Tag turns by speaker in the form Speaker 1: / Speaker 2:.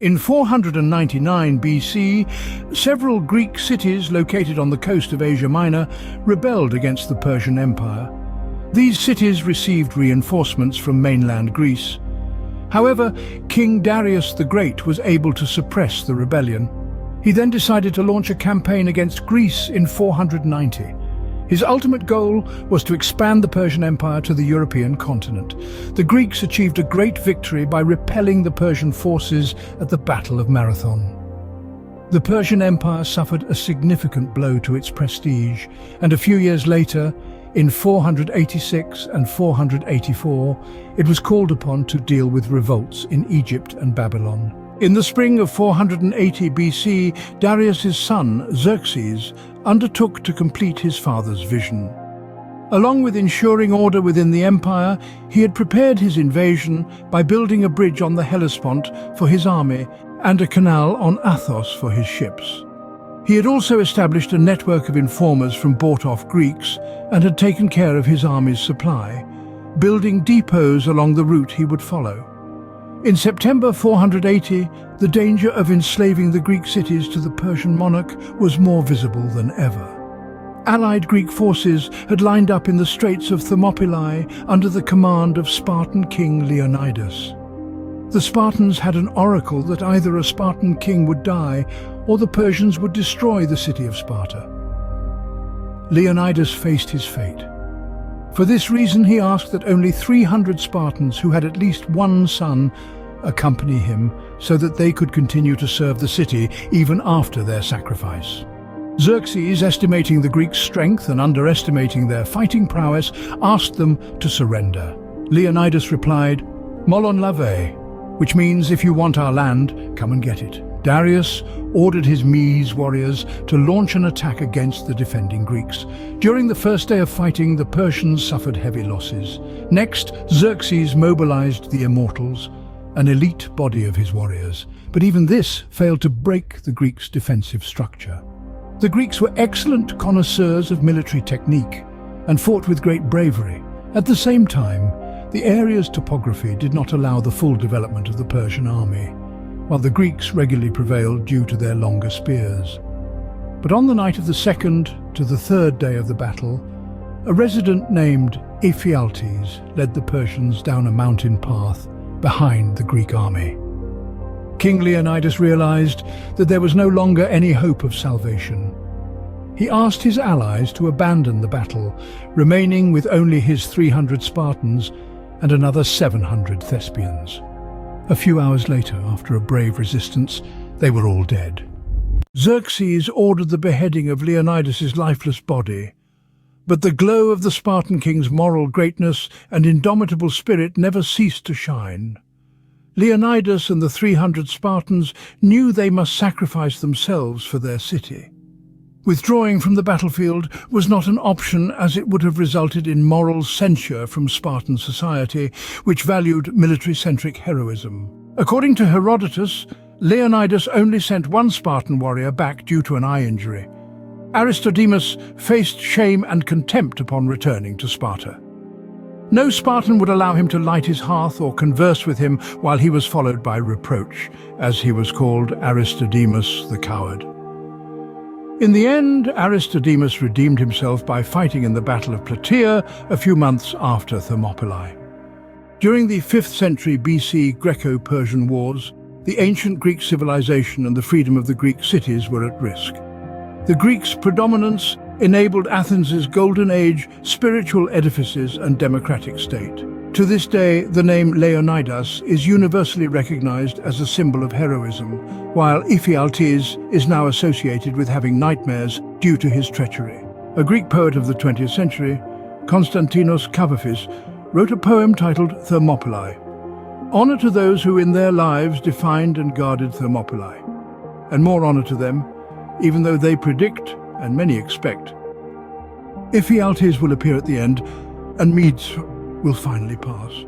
Speaker 1: In 499 BC, several Greek cities located on the coast of Asia Minor rebelled against the Persian Empire. These cities received reinforcements from mainland Greece. However, King Darius the Great was able to suppress the rebellion. He then decided to launch a campaign against Greece in 490. His ultimate goal was to expand the Persian Empire to the European continent. The Greeks achieved a great victory by repelling the Persian forces at the Battle of Marathon. The Persian Empire suffered a significant blow to its prestige, and a few years later, in 486 and 484, it was called upon to deal with revolts in Egypt and Babylon. In the spring of 480 BC, Darius's son, Xerxes, undertook to complete his father's vision. Along with ensuring order within the empire, he had prepared his invasion by building a bridge on the Hellespont for his army and a canal on Athos for his ships. He had also established a network of informers from bought-off Greeks and had taken care of his army's supply, building depots along the route he would follow. In September 480, the danger of enslaving the Greek cities to the Persian monarch was more visible than ever. Allied Greek forces had lined up in the Straits of Thermopylae under the command of Spartan king Leonidas. The Spartans had an oracle that either a Spartan king would die or the Persians would destroy the city of Sparta. Leonidas faced his fate. For this reason, he asked that only 300 Spartans who had at least one son accompany him so that they could continue to serve the city even after their sacrifice. Xerxes, estimating the Greeks' strength and underestimating their fighting prowess, asked them to surrender. Leonidas replied, "Molon lave," which means, "If you want our land, come and get it." Darius ordered his Mies warriors to launch an attack against the defending Greeks. During the first day of fighting, the Persians suffered heavy losses. Next, Xerxes mobilized the Immortals, an elite body of his warriors. But even this failed to break the Greeks' defensive structure. The Greeks were excellent connoisseurs of military technique and fought with great bravery. At the same time, the area's topography did not allow the full development of the Persian army, while the Greeks regularly prevailed due to their longer spears. But on the night of the second to the third day of the battle, a resident named Ephialtes led the Persians down a mountain path behind the Greek army. King Leonidas realized that there was no longer any hope of salvation. He asked his allies to abandon the battle, remaining with only his 300 Spartans and another 700 Thespians. A few hours later, after a brave resistance, they were all dead. Xerxes ordered the beheading of Leonidas's lifeless body, but the glow of the Spartan king's moral greatness and indomitable spirit never ceased to shine. Leonidas and the 300 Spartans knew they must sacrifice themselves for their city. Withdrawing from the battlefield was not an option, as it would have resulted in moral censure from Spartan society, which valued military-centric heroism. According to Herodotus, Leonidas only sent one Spartan warrior back due to an eye injury. Aristodemus faced shame and contempt upon returning to Sparta. No Spartan would allow him to light his hearth or converse with him, while he was followed by reproach, as he was called Aristodemus the coward. In the end, Aristodemus redeemed himself by fighting in the Battle of Plataea a few months after Thermopylae. During the 5th century BC Greco-Persian Wars, the ancient Greek civilization and the freedom of the Greek cities were at risk. The Greeks' predominance enabled Athens' golden age, spiritual edifices and democratic state. To this day, the name Leonidas is universally recognized as a symbol of heroism, while Ephialtes is now associated with having nightmares due to his treachery. A Greek poet of the 20th century, Konstantinos Kavafis, wrote a poem titled Thermopylae. Honor to those who in their lives defined and guarded Thermopylae, and more honor to them, even though they predict, and many expect. Ephialtes will appear at the end, and Medes will finally pass.